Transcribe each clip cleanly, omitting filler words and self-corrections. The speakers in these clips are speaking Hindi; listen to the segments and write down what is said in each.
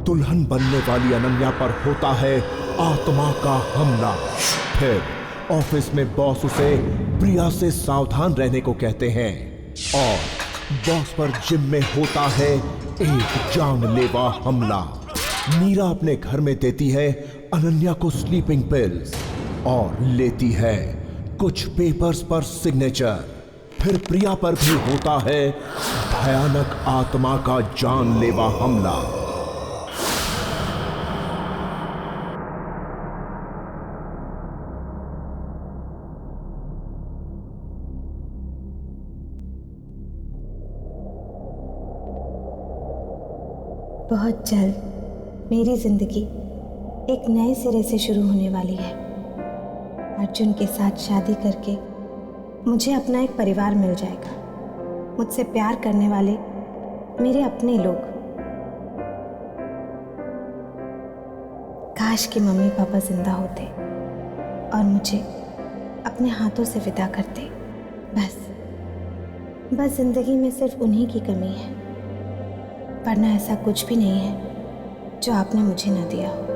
दुल्हन बनने वाली अनन्या पर होता है आत्मा का हमला। फिर ऑफिस में बॉस उसे प्रिया से सावधान रहने को कहते हैं और बॉस पर जिम में होता है एक जानलेवा हमला। मीरा अपने घर में देती है अनन्या को स्लीपिंग पिल्स और लेती है कुछ पेपर्स पर सिग्नेचर। फिर प्रिया पर भी होता है भयानक आत्मा का जानलेवा हमला। बहुत जल्द मेरी जिंदगी एक नए सिरे से शुरू होने वाली है। अर्जुन के साथ शादी करके मुझे अपना एक परिवार मिल जाएगा, मुझसे प्यार करने वाले मेरे अपने लोग। काश कि मम्मी पापा जिंदा होते और मुझे अपने हाथों से विदा करते। बस जिंदगी में सिर्फ उन्हीं की कमी है, वरना ऐसा कुछ भी नहीं है जो आपने मुझे ना दिया हो।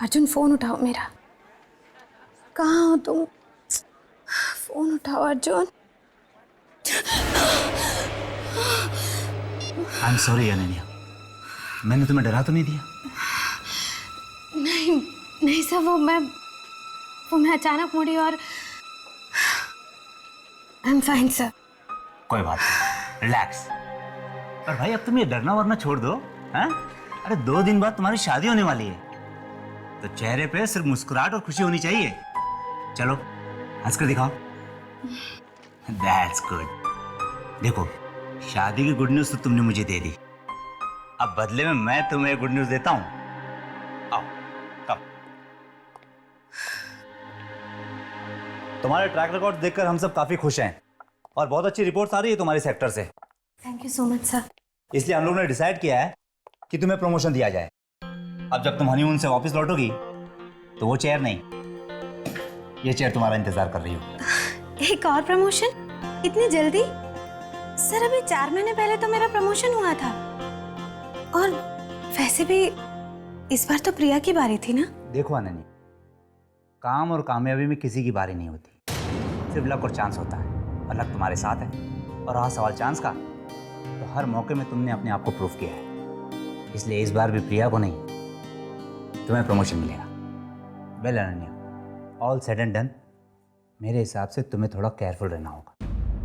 अर्जुन, फोन उठाओ मेरा। कहाँ हो तुम? फोन उठाओ Arjun. I am sorry Ananya, मैंने तुम्हें डरा तो नहीं दिया? नहीं सर, वो मैं अचानक मुड़ी और आई एम फाइन सर। कोई बात नहीं, रिलैक्स। पर भाई अब तुम ये डरना वरना छोड़ दो, हैं? अरे 2 दिन बाद तुम्हारी शादी होने वाली है, तो चेहरे पे सिर्फ मुस्कुराहट और खुशी होनी चाहिए। चलो हंस कर दिखाओ। That's good। देखो, शादी की गुड न्यूज तो तुमने मुझे दे दी, अब बदले में मैं तुम्हें गुड न्यूज देता हूँ। आओ, कम। तुम्हारे ट्रैक रिकॉर्ड देखकर हम सब काफी खुश हैं और बहुत अच्छी रिपोर्ट्स आ रही है तुम्हारे सेक्टर से। Thank you so much sir. इसलिए हम लोगों ने डिसाइड किया है कि तुम्हें प्रमोशन दिया जाए। अब जब तुम हनीमून से वापस लौटोगी तो वो चेयर नहीं, ये चेयर तुम्हारा इंतजार कर रही हो। एक और प्रमोशन? इतनी जल्दी? सर अभी 4 महीने पहले तो मेरा प्रमोशन हुआ था, और वैसे भी इस बार तो प्रिया की बारी थी ना। देखो अनन्या, काम और कामयाबी में किसी की बारी नहीं होती, सिर्फ लक और चांस होता है, और लक तुम्हारे साथ है। और रहा सवाल चांस का, तो हर मौके में तुमने अपने आप को प्रूव किया है, इसलिए इस बार भी प्रिया को नहीं, तुम्हें प्रमोशन मिलेगा। Well Ananya, all said and done, मेरे हिसाब से तुम्हें थोड़ा केयरफुल रहना होगा,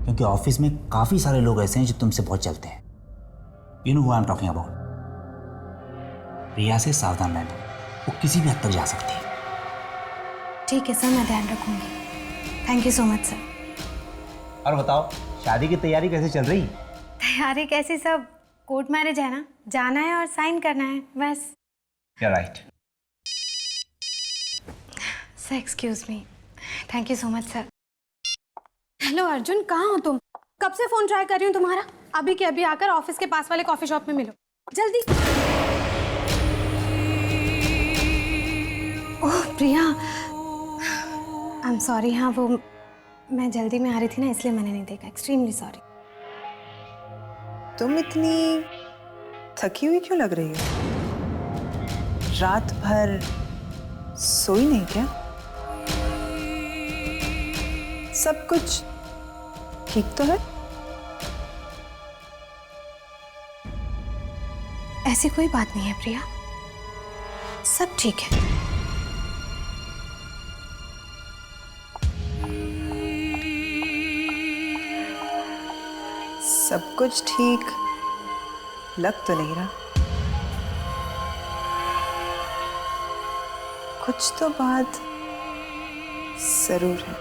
क्योंकि ऑफिस में काफ़ी सारे लोग ऐसे हैं जो तुमसे बहुत चलते हैं। You know who I am talking about. Priya से सावधान रहना, वो किसी भी हद तक जा सकती है। ठीक है सर, मैं ध्यान रखूंगी। Thank you so much sir. और बताओ, शादी की तैयारी कैसे चल रही? तैयारी कैसी, सब कोर्ट मैरिज है ना, जाना है और साइन करना है बस। You're right. Sir excuse me. Thank you so much sir. Hello Arjun, कहाँ हो तुम? कब से फोन ट्राई कर रही हूँ तुम्हारा। अभी के अभी आकर ऑफिस के पास वाले कॉफी शॉप में मिलो, जल्दी। ओह प्रिया, आई एम सॉरी। हाँ वो मैं जल्दी में आ रही थी ना, इसलिए मैंने नहीं देखा। Extremely sorry. तुम इतनी थकी हुई क्यों लग रही हो? रात भर सोई नहीं क्या? सब कुछ ठीक तो है? ऐसी कोई बात नहीं है प्रिया, सब ठीक है। सब कुछ ठीक लग तो नहीं रहा। कुछ तो बात जरूर है।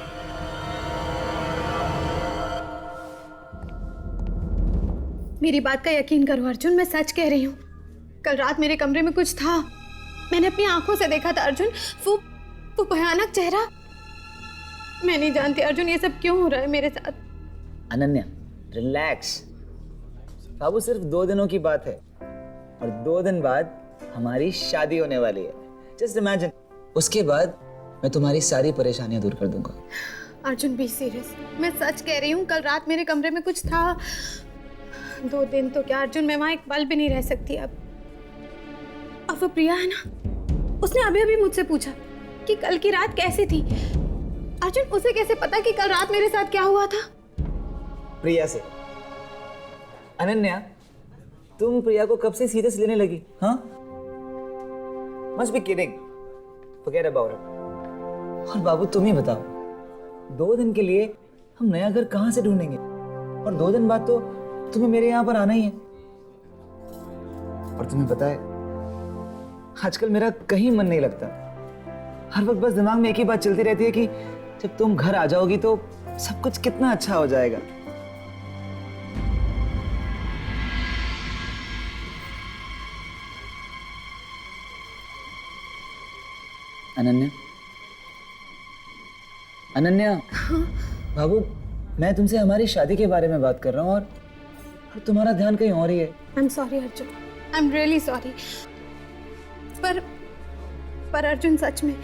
मेरी बात का यकीन करो अर्जुन, मैं सच कह रही हूँ। कल रात मेरे कमरे में कुछ था, मैंने अपनी आंखों से देखा था अर्जुन। वो भयानक चेहरा। मैं नहीं जानती अर्जुन ये सब क्यों हो रहा है मेरे साथ। अनन्या रिलैक्स, बाबू सिर्फ 2 दिनों की बात है और 2 दिन बाद हमारी शादी होने वाली है। जस्ट इमेजिन, उसके बाद मैं तुम्हारी सारी परेशानियां दूर कर दूंगा। अर्जुन बी सीरियस, मैं सच कह रही हूँ। कल रात मेरे कमरे में कुछ था। 2 दिन तो क्या अर्जुन, मैं वहाँ एक पल भी नहीं रह सकती अब। वो प्रिया है ना, उसने अभी अभी मुझसे पूछा कि कल की रात कैसी थी। अर्जुन उसे कैसे पता कि कल रात मेरे साथ क्या हुआ था? प्रिया से। अनन्या, तुम प्रिया को कब से सीरियस लेने लगी? हाँ, must be kidding, forget about it. और बाबू तुम ही बताओ, 2 दिन के लिए हम नया घर कहाँ से ढूंढेंगे? और 2 दिन बाद तो तुम्हें मेरे यहाँ पर आना ही है। और तुम्हें पता है, आजकल मेरा कहीं मन नहीं लगता। हर वक्त बस दिमाग में एक ही बात चलती रहती है कि जब तुम घर आ जाओगी तो सब कुछ कितना अच्छा हो जाएगा। अनन्या, अनन्या, बाबू मैं तुमसे हमारी शादी के बारे में बात कर रहा हूँ और तुम्हारा ध्यान कहीं और ही है। I am sorry Arjun, I am really sorry. पर अर्जुन सच में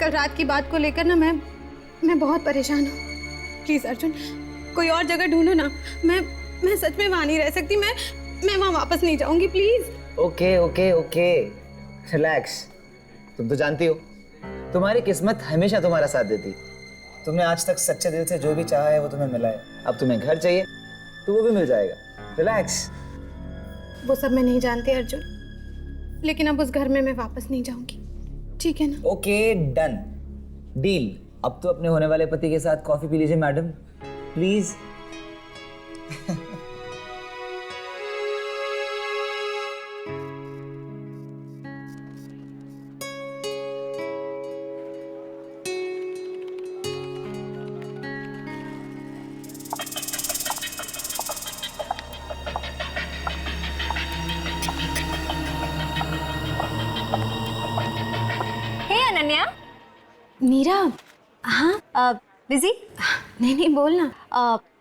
कल रात की बात को लेकर ना मैं बहुत परेशान हूँ। प्लीज अर्जुन, कोई और जगह ढूंढो ना। मैं सच में वहाँ नहीं रह सकती। मैं वहाँ वापस नहीं जाऊंगी, please. Okay okay okay, relax. तुम तो जानती हो, तुम्हारी किस्मत हमेशा तुम्हारा साथ देती। तुमने आज तक सच्चे दिल से जो भी चाहा है वो तुम्हें मिला है। अब तुम्हें घर चाहिए तो वो भी मिल जाएगा। रिलैक्स। वो सब मैं नहीं जानती अर्जुन, लेकिन अब उस घर में मैं वापस नहीं जाऊंगी, ठीक है ना? Okay done, deal. अब तो अपने होने वाले पति के साथ कॉफी पी लीजिए मैडम, प्लीज। मीरा। हाँ बिजी? नहीं बोलना।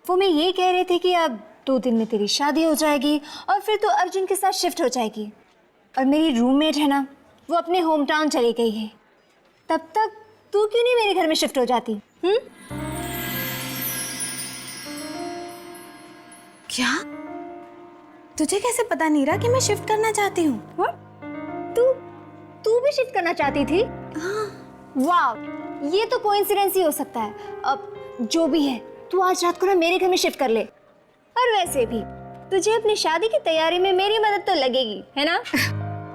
वो मैं ये कह रही थी कि अब 2 दिन में तेरी शादी हो जाएगी और फिर तो अर्जुन के साथ शिफ्ट हो जाएगी। और मेरी रूममेट है ना, वो अपने होम टाउन चली गई है। तब तक तू क्यों नहीं मेरे घर में शिफ्ट हो जाती? क्या? तुझे कैसे पता नीरा कि मैं शिफ्ट करना चाहती हूँ? तू भी शिफ्ट करना चाहती थी? हाँ। वाह, ये तो कोइंसिडेंस ही हो सकता है। अब जो भी है, तू आज रात को ना मेरे घर में शिफ्ट कर ले। और वैसे भी तुझे अपनी शादी की तैयारी में मेरी मदद तो लगेगी, है ना?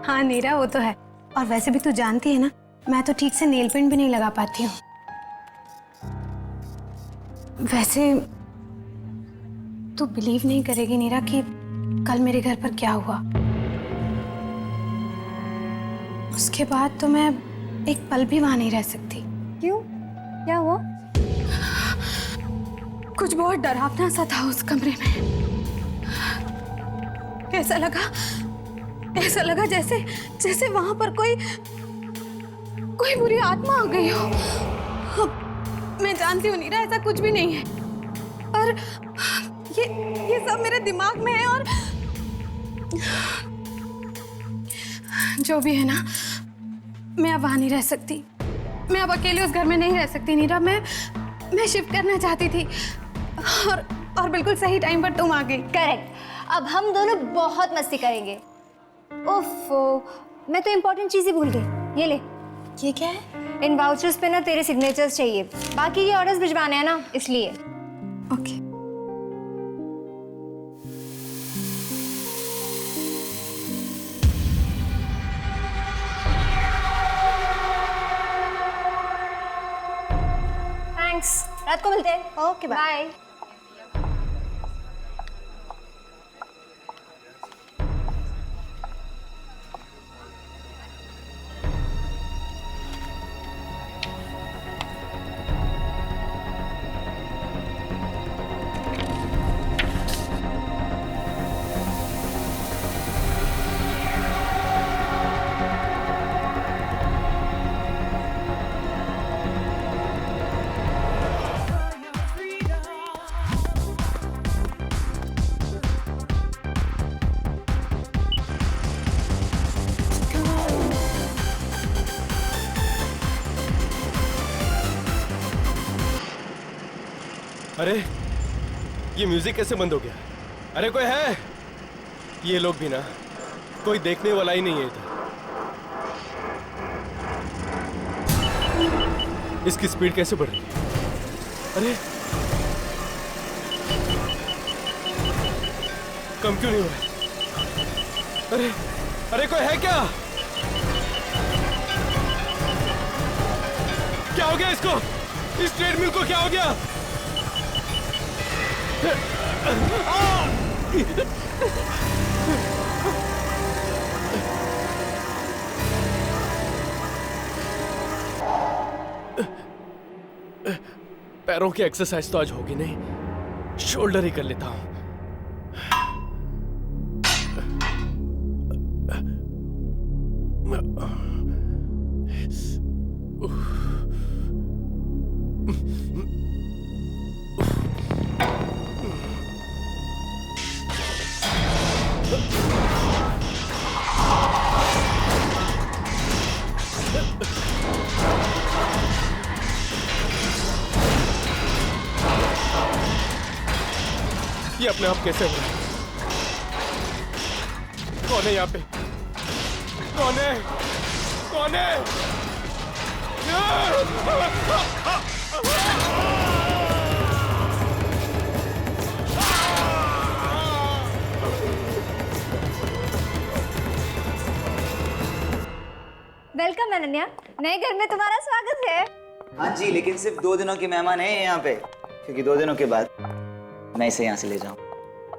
हाँ नीरा, वो तो है। और वैसे भी तू जानती है ना, मैं तो ठीक से नेल पेंट भी नहीं लगा पाती हूँ। वैसे तू बिलीव नहीं करेगी नीरा कि कल मेरे घर पर क्या हुआ। उसके बाद तो मैं एक पल भी वहां नहीं रह सकती। क्यों? क्या हुआ? कुछ बहुत डरावना सा था उस कमरे में। ऐसा लगा जैसे जैसे वहां पर कोई बुरी आत्मा आ गई हो। मैं जानती हूँ नीरा, ऐसा कुछ भी नहीं है, पर ये सब मेरे दिमाग में है। और जो भी है ना, मैं अब वहां नहीं रह सकती। मैं अब अकेले उस घर में नहीं रह सकती नीरा। मैं शिफ्ट करना चाहती थी और बिल्कुल सही टाइम पर तुम आ गई। करेक्ट। अब हम दोनों बहुत मस्ती करेंगे। ओफो, मैं तो इम्पोर्टेंट चीज़ ही भूल गई। ये ले। ये क्या है? इन वाउचर्स पे ना तेरे सिग्नेचर्स चाहिए, बाकी के ऑर्डर्स भिजवाने हैं ना, इसलिए। ओके। थैंक्स, रात को मिलते हैं। Okay, bye. बाय। अरे ये म्यूजिक कैसे बंद हो गया? अरे कोई है? ये लोग भी ना, कोई देखने वाला ही नहीं है इधर। इसकी स्पीड कैसे बढ़ रही है? अरे कम क्यों नहीं हो रहा है? अरे कोई है क्या? क्या हो गया इसको? इस ट्रेडमिल को क्या हो गया? पैरों की एक्सरसाइज तो आज होगी नहीं, शोल्डर ही कर लेता हूं। ये अपने आप कैसे हो रहा है? कौन है यहाँ पे? कौन है? कौन है? वेलकम अनन्या, नए घर में तुम्हारा स्वागत है। हाँ जी, लेकिन सिर्फ 2 दिनों के मेहमान हैं यहाँ पे, क्योंकि 2 दिनों के बाद मैं इसे यहाँ से ले जाऊँ।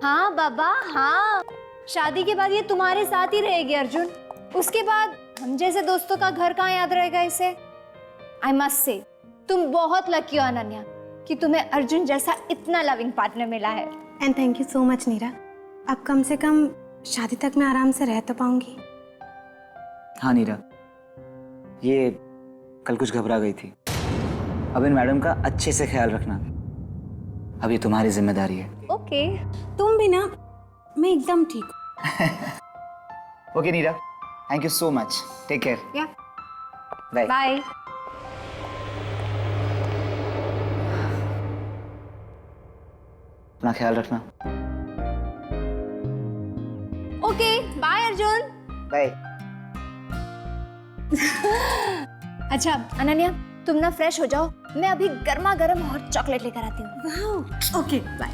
हाँ बाबा हाँ, शादी के बाद ये तुम्हारे साथ ही रहेगी अर्जुन। उसके बाद हम जैसे दोस्तों का घर कहाँ याद रहेगा इसे। आई मस्ट से तुम बहुत लकी हो अनन्या कि तुम्हें अर्जुन जैसा इतना लविंग पार्टनर मिला है। And thank you so much Neera. अब कम से कम शादी तक मैं आराम से रह तो पाऊंगी। हाँ नीरा, ये कल कुछ घबरा गई थी। अब इन मैडम का अच्छे से ख्याल रखना, अब ये तुम्हारी जिम्मेदारी है। ओके। तुम भी ना, मैं एकदम ठीक हूँ। Okay Neera, thank you so much. Take care. या बाय। बाय। अपना ख्याल रखना। Okay bye Arjun. बाय। अच्छा अनन्या, तुम ना फ्रेश हो जाओ, मैं अभी गर्मा गर्म हॉट चॉकलेट लेकर आती हूँ। Wow, okay bye.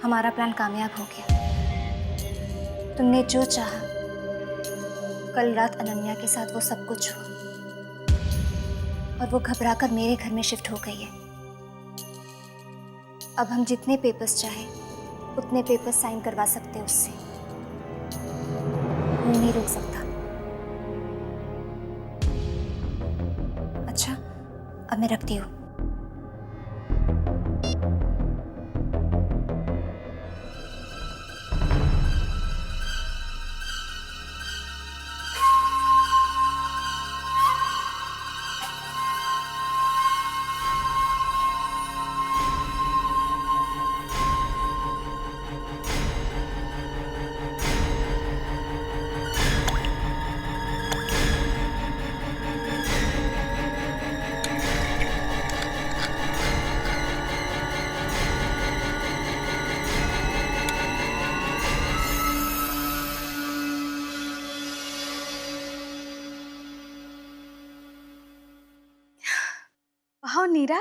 हमारा प्लान कामयाब हो गया। तुमने जो चाहा, कल रात अनन्या के साथ वो सब कुछ हुआ और वो घबराकर मेरे घर में शिफ्ट हो गई है। अब हम जितने पेपर्स चाहे उतने पेपर्स साइन करवा सकते हैं उससे, कोई नहीं रोक सकता। अच्छा, अब मैं रखती हूँ। वाह नीरा,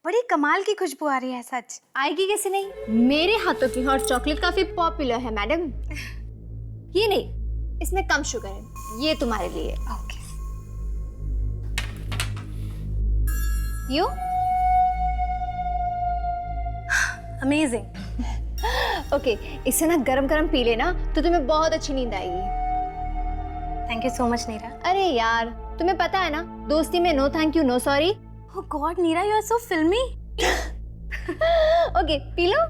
बड़ी कमाल की खुशबू आ रही है। सच आएगी कैसे नहीं, मेरे हाथों की हॉट चॉकलेट काफी पॉपुलर है मैडम। ये नहीं, इसमें कम शुगर है, ये तुम्हारे लिए। ओके। You amazing. ओके, इसे ना गरम गरम पी लेना तो तुम्हें बहुत अच्छी नींद आएगी। Thank you so much Neera. अरे यार, तुम्हें पता है ना, दोस्ती में no thank you no sorry. Oh God Neera, you are so filmy. Okay, पी लो।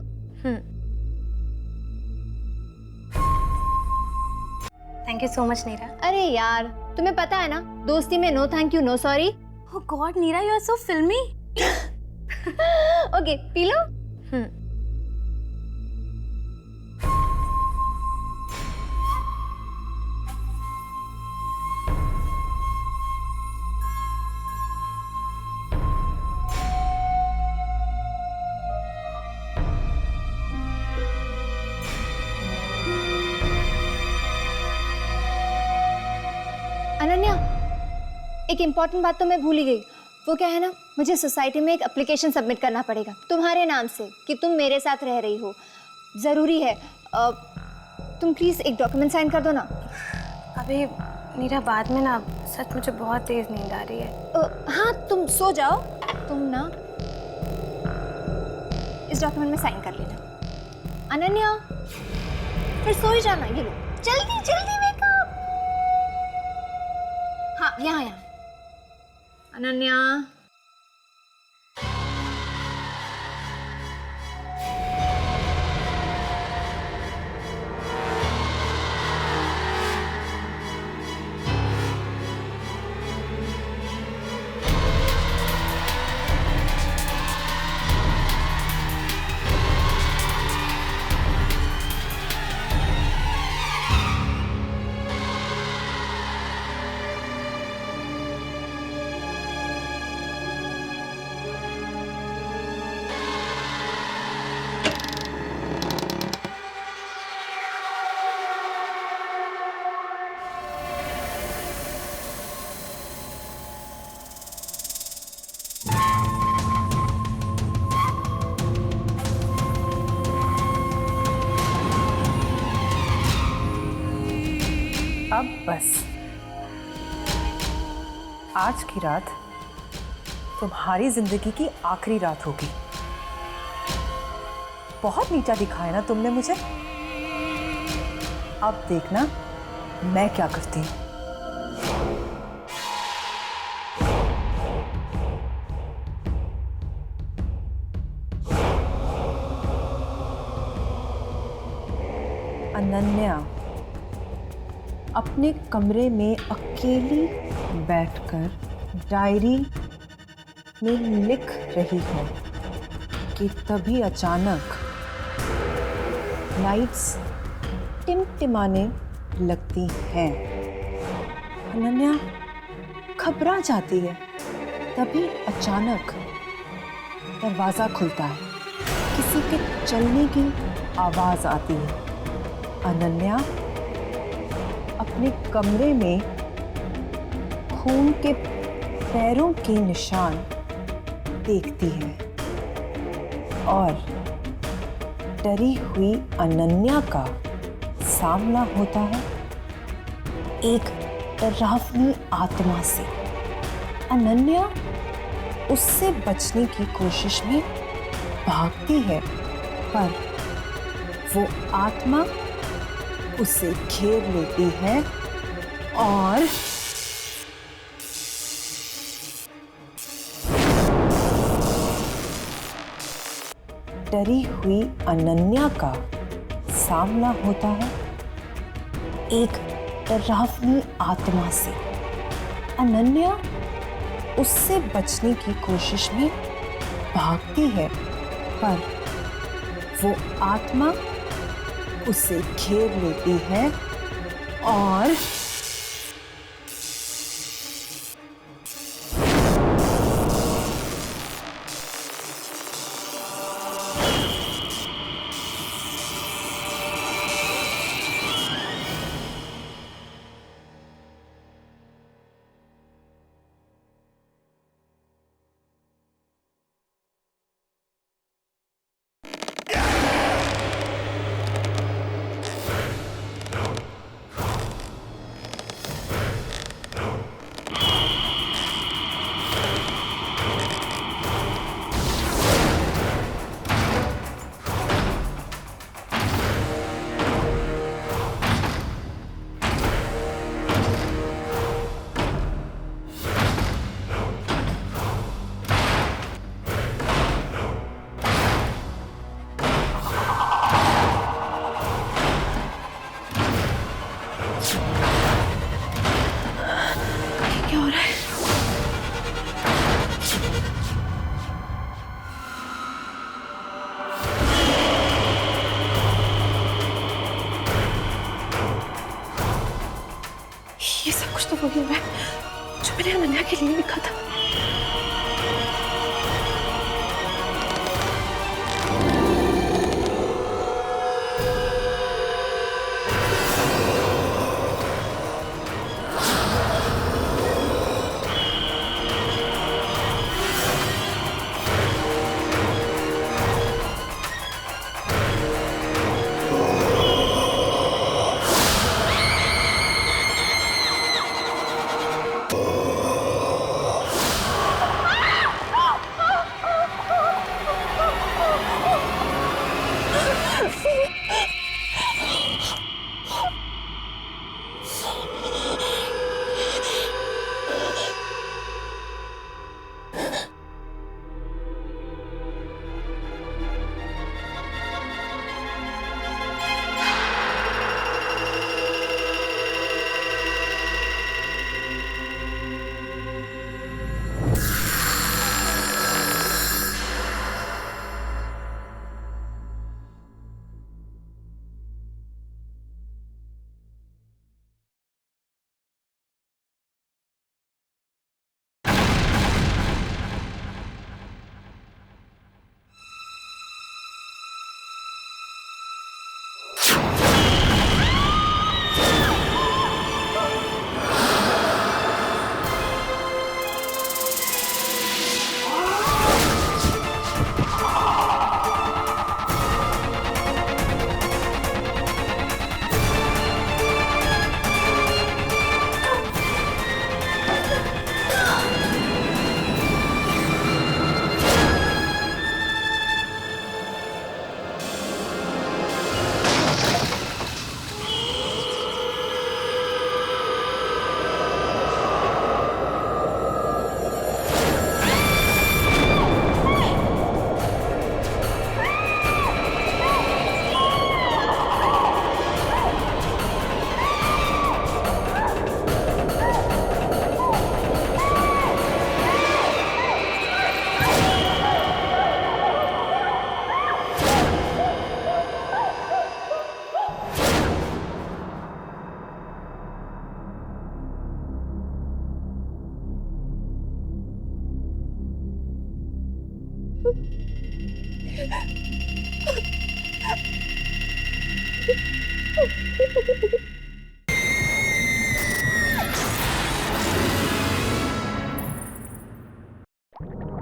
Thank you so much Neera. अरे यार, तुम्हें पता है ना, दोस्ती में no thank you no sorry. Oh God Neera, you are so filmy. Okay, पी लो। अनन्या, एक इम्पॉर्टेंट बात तो मैं भूल ही गई। वो क्या है ना, मुझे सोसाइटी में एक एप्लीकेशन सबमिट करना पड़ेगा तुम्हारे नाम से कि तुम मेरे साथ रह रही हो। ज़रूरी है, तुम प्लीज़ एक डॉक्यूमेंट साइन कर दो ना। अभी नीरा, बाद में ना, सच मुझे बहुत तेज नींद आ रही है। हाँ, तुम सो जाओ। तुम ना इस डॉक्यूमेंट में साइन कर लेना। अनन्या, फिर सो ही जाना। ये लो, जल्दी जल्दी वेकअप। हाँ, यहाँ यहाँ। अनन्या, अब बस आज की रात तुम्हारी जिंदगी की आखिरी रात होगी। बहुत नीचा दिखाया ना तुमने मुझे। अब देखना मैं क्या करती हूँ। अनन्या अपने कमरे में अकेली बैठकर डायरी में लिख रही है कि तभी अचानक लाइट्स टिमटिमाने लगती हैं। अनन्या घबरा जाती है। तभी अचानक दरवाज़ा खुलता है, किसी के चलने की आवाज़ आती है। अनन्या अपने कमरे में खून के पैरों के निशान देखती है और डरी हुई अनन्या का सामना होता है एक डरावनी आत्मा से। अनन्या उससे बचने की कोशिश में भागती है, पर वो आत्मा उसे घेर लेती है और डरी हुई अनन्या का सामना होता है एक डरावनी आत्मा से। अनन्या उससे बचने की कोशिश में भागती है, पर वो आत्मा उसे घेर लेती है और ये सब कुछ तो वही हुआ है जो मैंने अनन्या के लिए लिखा था।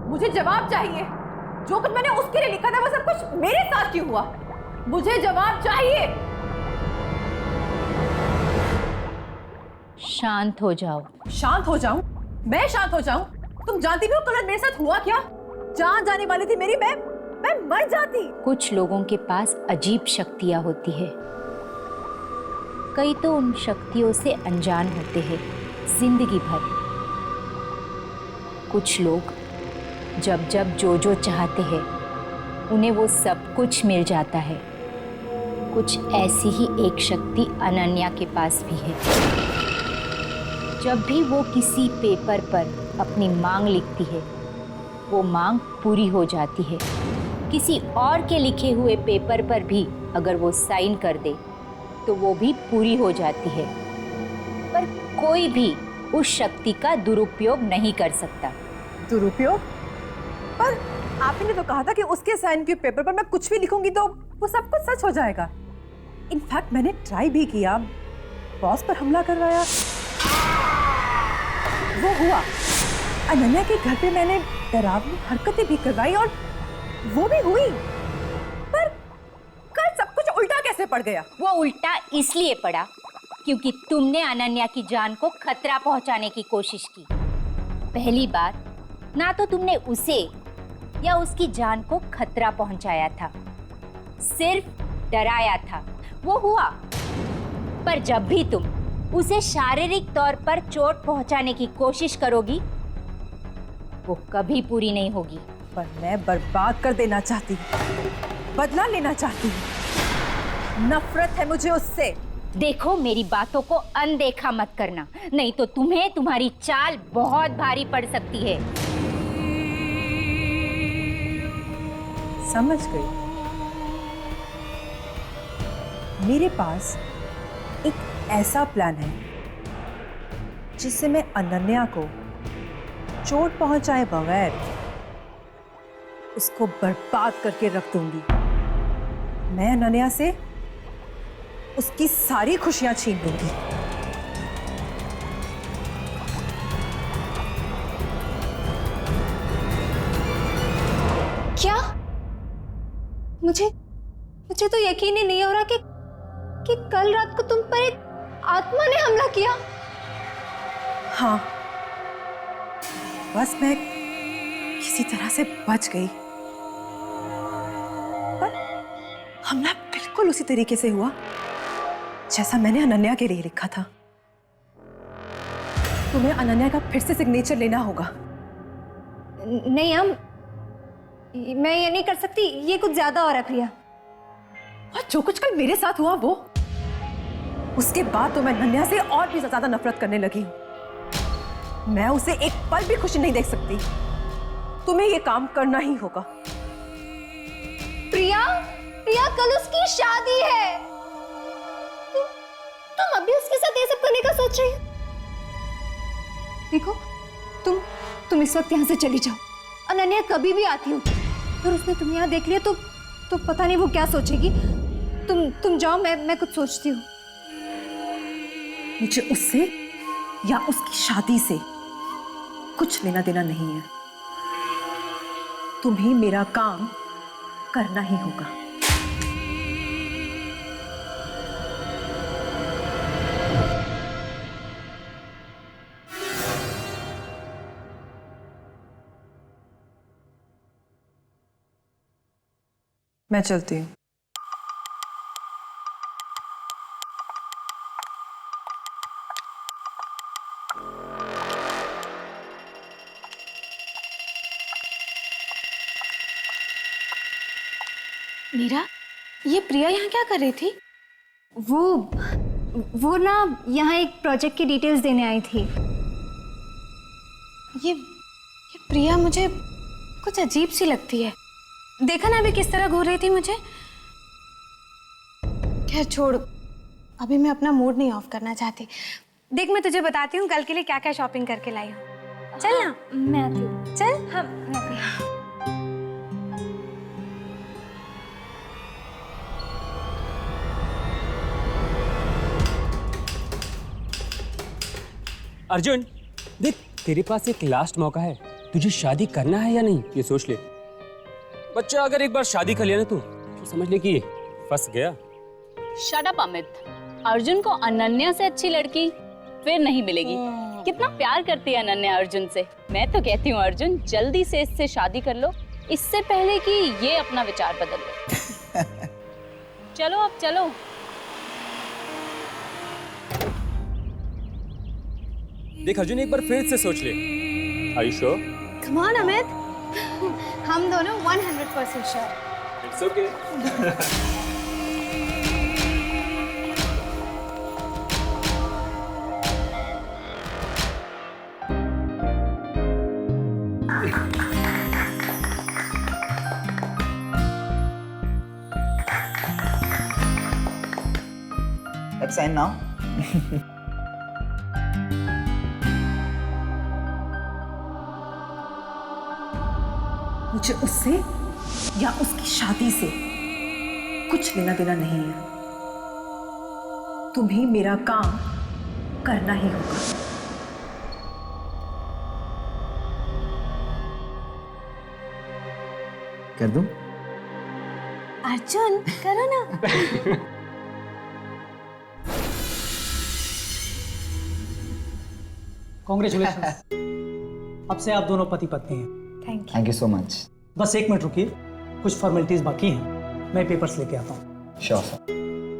मुझे जवाब चाहिए। जो कुछ मैंने उसके लिए लिखा था वो सब कुछ मेरे साथ क्यों हुआ? मुझे जवाब चाहिए। शांत हो जाओ। शांत हो जाऊं? मैं शांत हो जाऊं? तुम जानती भी हो कल मेरे साथ हुआ क्या? जान जाने वाली थी मेरी, मैं मर जाती। कुछ लोगों के पास अजीब शक्तियां होती है, कई तो उन शक्तियों से अनजान होते हैं जिंदगी भर। कुछ लोग जब जब जो चाहते हैं उन्हें वो सब कुछ मिल जाता है। कुछ ऐसी ही एक शक्ति अनन्या के पास भी है। जब भी वो किसी पेपर पर अपनी मांग लिखती है, वो मांग पूरी हो जाती है। किसी और के लिखे हुए पेपर पर भी अगर वो साइन कर दे तो वो भी पूरी हो जाती है। पर कोई भी उस शक्ति का दुरुपयोग नहीं कर सकता। दुरुपयोग? पर आपने तो कहा था कि उसके साइन के पेपर पर मैं कुछ भी लिखूंगी तो वो सब कुछ सच हो जाएगा। इनफैक्ट मैंने ट्राई भी किया, बॉस पर हमला करवाया, वो हुआ। अनन्या के घर पे मैंने डरावनी हरकतें भी करवाई और वो भी हुई। पर कल सब कुछ उल्टा कैसे पड़ गया? वो उल्टा इसलिए पड़ा क्योंकि तुमने अनन्या की जान को खतरा पहुंचाने की कोशिश की। पहली बार ना तो तुमने उसे या उसकी जान को खतरा पहुंचाया था, सिर्फ डराया था। वो हुआ। पर जब भी तुम उसे शारीरिक तौर पर चोट पहुंचाने की कोशिश करोगी, वो कभी पूरी नहीं होगी। पर मैं बर्बाद कर देना चाहती हूँ, बदला लेना चाहती हूँ। नफरत है मुझे उससे। देखो, मेरी बातों को अनदेखा मत करना, नहीं तो तुम्हें तुम्हारी चाल बहुत भारी पड़ सकती है। समझ गई। मेरे पास एक ऐसा प्लान है जिससे मैं अनन्या को चोट पहुंचाए बगैर उसको बर्बाद करके रख दूंगी। मैं अनन्या से उसकी सारी खुशियां छीन लूंगी। क्या? मुझे तो यकीन ही नहीं हो रहा कि कल रात को तुम पर एक आत्मा ने हमला किया। हाँ, बस मैं किसी तरह से बच गई। पर हमला बिल्कुल उसी तरीके से हुआ जैसा मैंने अनन्या के लिए लिखा था। तुम्हें अनन्या का फिर से सिग्नेचर लेना होगा। नहीं मैं ये नहीं कर सकती, ये कुछ ज्यादा हो रहा है प्रिया। और जो कुछ कल मेरे साथ हुआ वो, उसके बाद तो मैं अनन्या से और भी ज्यादा नफरत करने लगी हूं। मैं उसे एक पल भी खुशी नहीं देख सकती। तुम्हें ये काम करना ही होगा। प्रिया, कल उसकी शादी है। तुम अभी उसके साथ ये सब करने का सोच रही हो? देखो, तुम इस वक्त यहाँ से चली जाओ। अनन्या कभी भी आती होगी, और उसने तुम्हें यहाँ देख लिया तो पता नहीं वो क्या सोचेगी। तुम जाओ, मैं कुछ सोचती हूँ। मुझे उससे या उसकी शादी से कुछ लेना देना नहीं है। तुम्हें मेरा काम करना ही होगा। मैं चलती हूँ। मीरा, ये प्रिया यहाँ क्या कर रही थी? वो ना यहाँ एक प्रोजेक्ट की डिटेल्स देने आई थी। ये प्रिया मुझे कुछ अजीब सी लगती है। देखा ना अभी किस तरह घूर रही थी मुझे। खैर छोड़, अभी मैं अपना मूड नहीं ऑफ करना चाहती। देख, मैं तुझे बताती हूँ कल के लिए क्या क्या शॉपिंग करके लाई हूँ। चल ना। मैं आती हूँ। चल। हाँ, मैं आती हूँ। अर्जुन, देख, तेरे पास एक लास्ट मौका है। तुझे शादी करना है या नहीं, ये सोच ले। बच्चा अगर एक बार शादी कर लिया ना तो समझ ले कि फंस गया। Shut up Amit. अर्जुन को अनन्या से अच्छी लड़की फिर नहीं मिलेगी। कितना प्यार करती है अनन्या अर्जुन से। मैं तो कहती हूँ अर्जुन जल्दी से इससे शादी कर लो, इससे पहले कि ये अपना विचार बदल ले। चलो अब चलो। देख अर्जुन, एक बार फिर से सोच ले। Are you sure? Come on, Amit. हम दोनों 100% sure. It's okay. Let's sign now. मुझे उससे या उसकी शादी से कुछ लेना देना नहीं है। तुम्हें मेरा काम करना ही होगा। कर दूं? अर्जुन करो ना। कॉन्ग्रेचुलेशन। अब से आप दोनों पति पत्नी हैं। Thank you so much. बस 1 मिनट रुकिए, कुछ फॉर्मेलिटीज बाकी हैं, मैं पेपर्स लेके आता हूँ। Sure sir.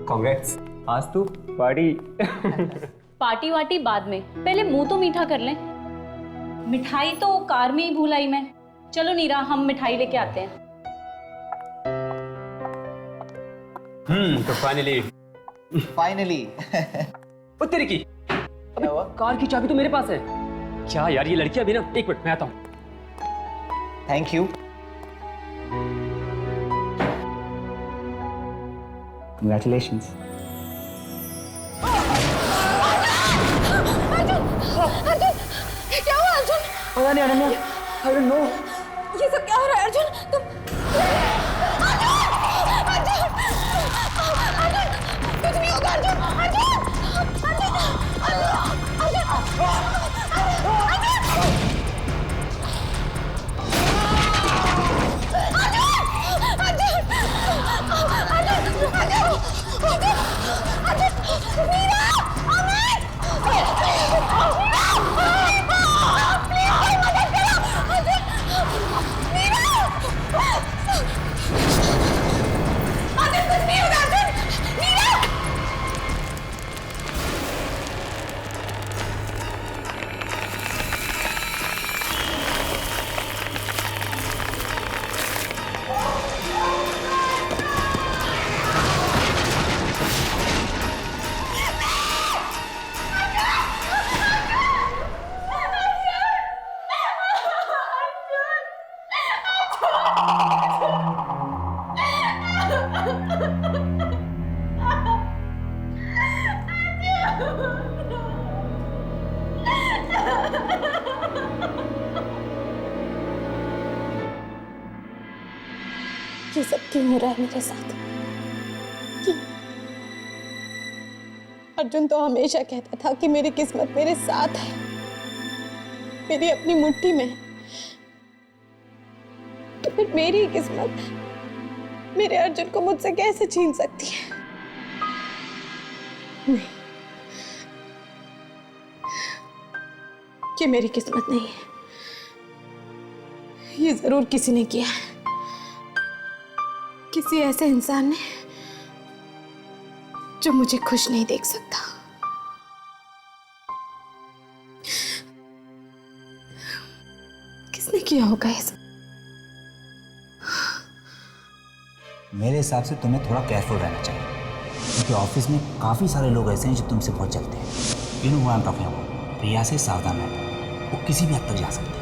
कांग्रेट्स, आज तो पार्टी। पार्टी वार्टी बाद में, पहले मुंह तो मीठा कर लें। मिठाई तो कार में ही भूल आई मैं। चलो नीरा, हम मिठाई लेके आते हैं। तो फाइनली तेरी की अबे कार की चाबी तो मेरे पास है। क्या यार, ये लड़की अभी ना, 1 मिनट मैं आता हूँ। Thank you. कंग्रेचुलेशंस। क्या हुआ अर्जुन? पता नहीं अनन्या, I don't know। ये सब क्या हो रहा है अर्जुन? तुम कुछ नहीं होगा अर्जुन। ये सब क्यों हो रहा है मेरे साथ? क्यों? अर्जुन तो हमेशा कहता था कि मेरी किस्मत मेरे साथ है, मेरी अपनी मुट्ठी में। तो फिर मेरी किस्मत मेरे अर्जुन को मुझसे कैसे छीन सकती है? नहीं, ये मेरी किस्मत नहीं है। ये जरूर किसी ने किया है, किसी ऐसे इंसान ने जो मुझे खुश नहीं देख सकता। किसने किया होगा ये सब? मेरे हिसाब से तुम्हें थोड़ा केयरफुल रहना चाहिए, क्योंकि ऑफिस में काफ़ी सारे लोग ऐसे हैं जो तुमसे बहुत चलते हैं। You know what I am talking about. Priya से सावधान रहना, वो किसी भी हद तक जा सकती है।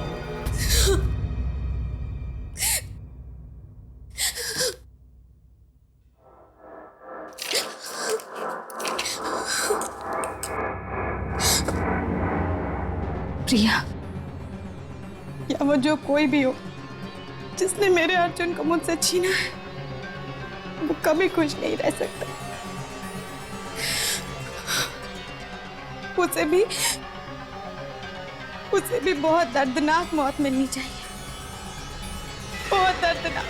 प्रिया या वो जो कोई भी हो जिसने मेरे अर्जुन को मुझसे छीना है, वो कभी खुश नहीं रह सकता। उसे भी बहुत दर्दनाक मौत मिलनी चाहिए, बहुत दर्दनाक।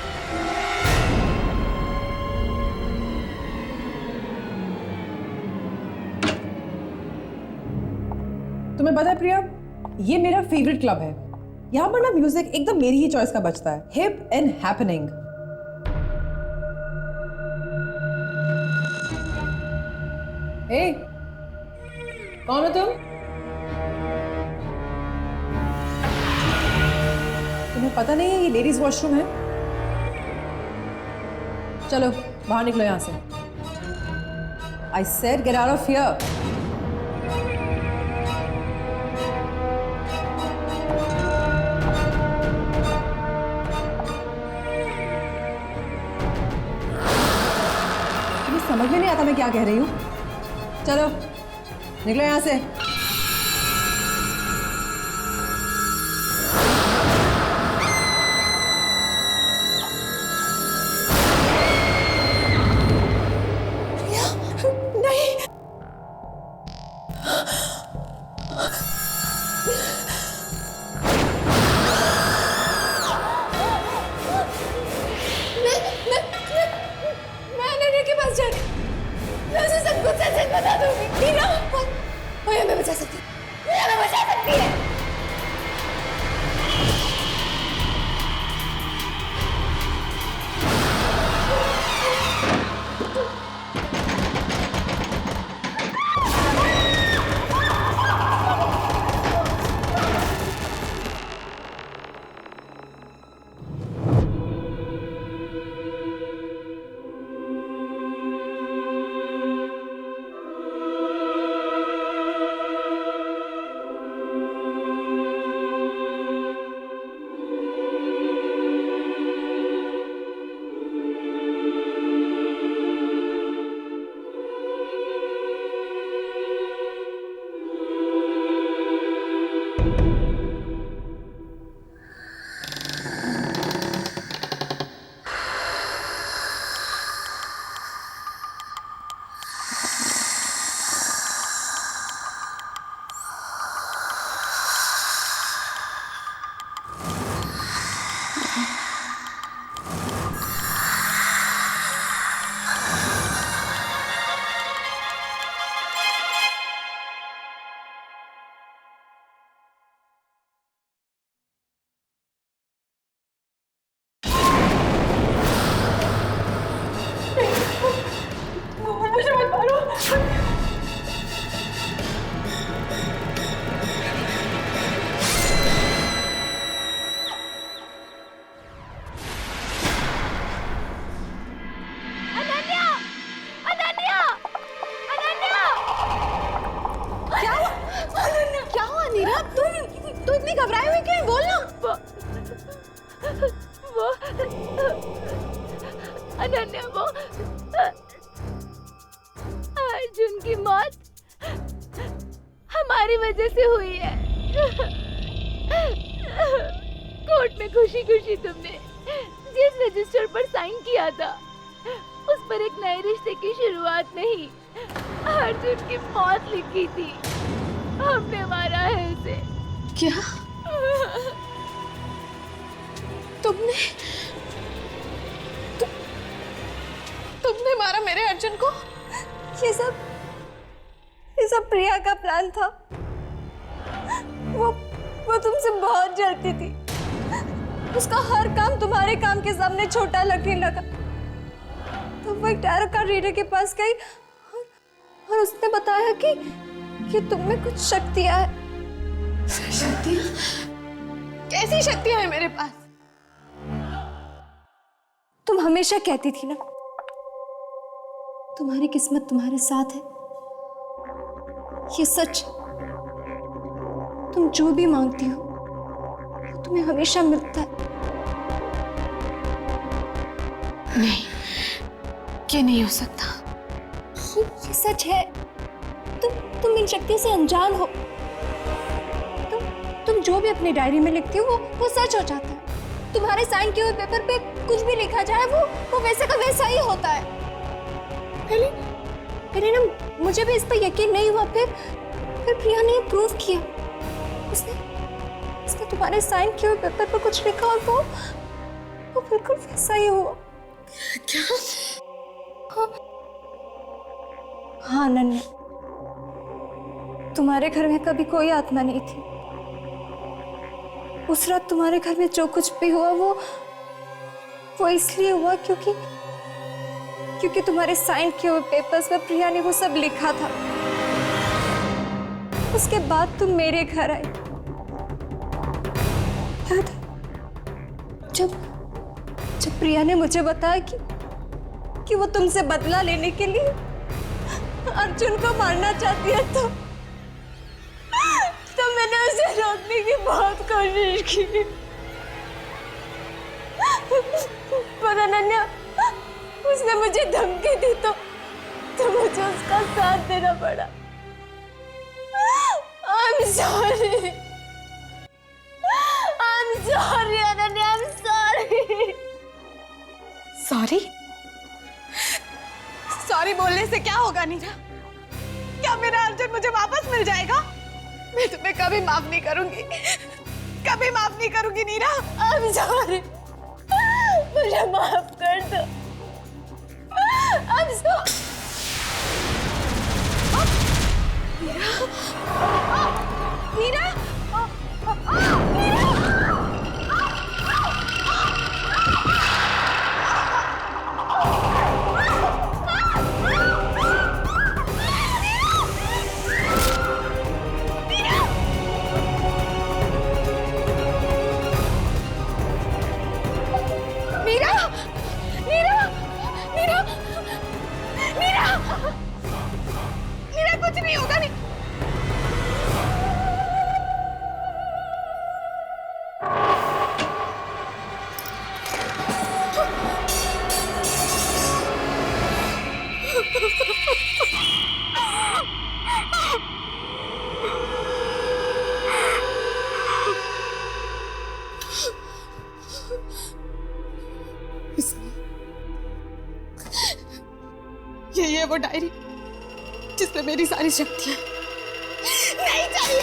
तुम्हें पता है प्रिया, ये मेरा फेवरेट क्लब है। यहाँ पर ना म्यूजिक एकदम मेरी ही चॉइस का बजता है, हिप एंड हैपनिंग। ए, कौन हो तुम? तुम्हें पता नहीं है ये लेडीज वॉशरूम है? चलो बाहर निकलो यहां से। I said get out of here. तुम्हें समझ में नहीं आता मैं क्या कह रही हूं? चलो निकलो यहां से। अनन्या, वो अर्जुन की मौत हमारी वजह से हुई है। कोर्ट में खुशी खुशी तुमने जिस रजिस्टर पर साइन किया था उस पर एक नए रिश्ते की शुरुआत नहीं, अर्जुन की मौत लिखी थी। हमने मारा है उसे। क्या? तुमने मारा मेरे अर्जुन को? ये सब प्रिया का प्लान था। वो तुमसे बहुत जलती थी। उसका हर काम तुम्हारे काम के सामने छोटा लगने लगा। तो वो एक टैरो कार्ड रीडर के पास गई और उसने बताया कि तुम में कुछ शक्तियां है। शक्तियां? कैसी शक्तियां हैं मेरे पास? तुम हमेशा कहती थी ना, तुम्हारी किस्मत तुम्हारे साथ है। ये सच। तुम जो भी मांगती हो वो तुम्हें हमेशा मिलता है। नहीं, ये नहीं हो सकता। ये सच है। तुम इन शक्तियों से अनजान हो। तुम जो भी अपनी डायरी में लिखती हो वो सच हो जाता है। तुम्हारे साइन किए हुए पेपर पे कुछ भी लिखा जाए वो वैसे का वैसा ही होता है। पहले ना मुझे भी इस पर यकीन नहीं हुआ, फिर प्रिया ने प्रूव किया। उसने तुम्हारे साइन किए हुए पेपर पर कुछ लिखा और वो बिल्कुल वैसा ही हुआ। क्या? हाँ नन्या, तुम्हारे घर में कभी कोई आत्मा नहीं थी। उस रात तुम्हारे घर में जो कुछ भी हुआ वो इसलिए हुआ क्योंकि तुम्हारे साइन किए हुए पेपर्स में प्रिया ने वो सब लिखा था। उसके बाद तुम मेरे घर आए, याद है? जब प्रिया ने मुझे बताया कि वो तुमसे बदला लेने के लिए अर्जुन को मारना चाहती है, तो मैंने उसे रोकने की बहुत कोशिश की। पर अनन्या, उसने मुझे धमकी दी तो मुझे उसका साथ देना पड़ा। I'm sorry Ananya, I'm sorry। Sorry बोलने से क्या होगा नीरा? क्या मेरा अर्जुन मुझे वापस मिल जाएगा? मैं तुम्हें कभी माफ नहीं करूंगी, कभी माफ नहीं करूंगी नीरा। I'm sorry, मुझे माफ कर दो। I'm sorry। नीरा, कुछ नहीं होगा। नहीं, यही है वो डायरी जिसमें मेरी सारी शक्तियां नहीं चाहिए।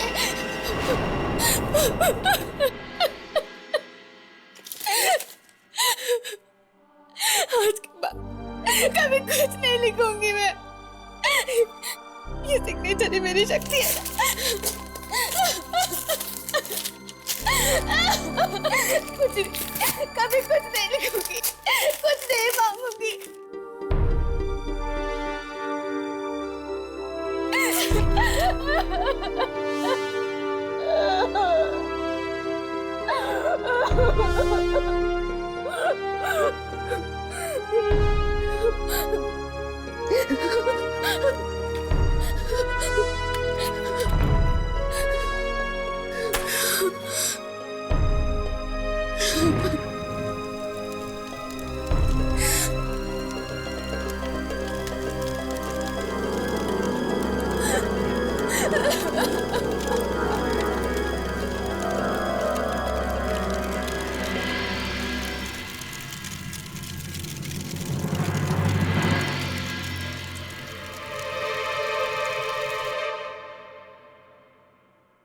आज के बाद कभी कुछ नहीं लिखूंगी मैं। ये सिग्नेचर ही मेरी शक्ति है। कुछ नहीं, कभी कुछ नहीं लिखूंगी, कुछ नहीं मांगूंगी।